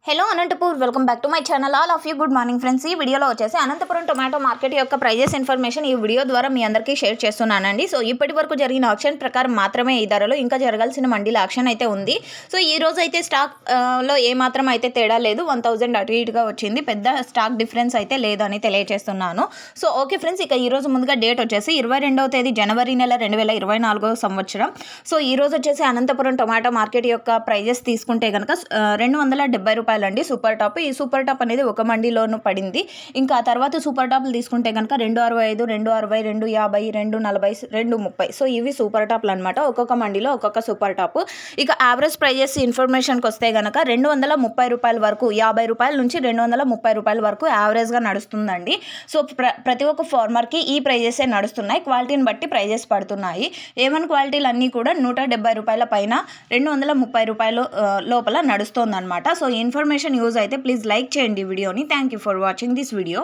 Hello Anantapur welcome back to my channel all of you good morning friends. ఈ వీడియోలో వచ్చేసి Anantapuram tomato market యొక్క prices information ఈ video ద్వారా మీ అందరికీ షేర్ చేస్తున్నానండి. సో ఇప్పటి వరకు జరిగిన ఆక్షన్ ప్రకారం మాత్రమే ఈ ధరలు, ఇంకా జరగాల్సిన మండీల ఆక్షన్ అయితే ఉంది. సో ఈ రోజు అయితే స్టాక్ లో ఏమాత్రం అయితే తేడా లేదు, 1000 అటు ఇటుగా వచ్చింది, పెద్ద స్టాక్ డిఫరెన్స్ అయితే లేదు అని తెలియజేస్తున్నాను. సో ఓకే ఫ్రెండ్స్, ఇక ఈ రోజు ముందుగా డేట్ వచ్చేసి 22వ తేదీ జనవరి నెల 2024 సంవత్సరం. సో ఈ రోజు వచ్చేసి అనంతపురం టొమాటో మార్కెట్ యొక్క ప్రైజెస్ తీసుకుంటే కనుక 270 రూపాయలు అండి సూపర్ టాప్. ఈ సూపర్ టాప్ అనేది ఒక మండీలోనూ పడింది. ఇంకా తర్వాత సూపర్ టాప్లు తీసుకుంటే కనుక 265, 260, 250, 240, 230. సో ఇవి సూపర్ టాప్లు అనమాట. ఒక్కొక్క మండీలో ఒక్కొక్క సూపర్ టాప్. ఇక యావరేజ్ ప్రైజెస్ ఇన్ఫర్మేషన్కి వస్తే కనుక 230 రూపాయల వరకు, 50 రూపాయల నుంచి 230 రూపాయల వరకు యావరేజ్గా నడుస్తుందండి. సో ప్రతి ఒక్క ఫార్మర్కి ఈ ప్రైజెసే నడుస్తున్నాయి. క్వాలిటీని బట్టి ప్రైజెస్ పడుతున్నాయి. ఏమన్ క్వాలిటీలు అన్నీ కూడా 170 రూపాయల పైన 230 రూపాయలు లోపల నడుస్తుందన్నమాట. సో ఇన్ఫర్మేషన్ యూజ్ అయితే ప్లీజ్ లైక్ చేయండి వీడియోని. Thank you for watching this video.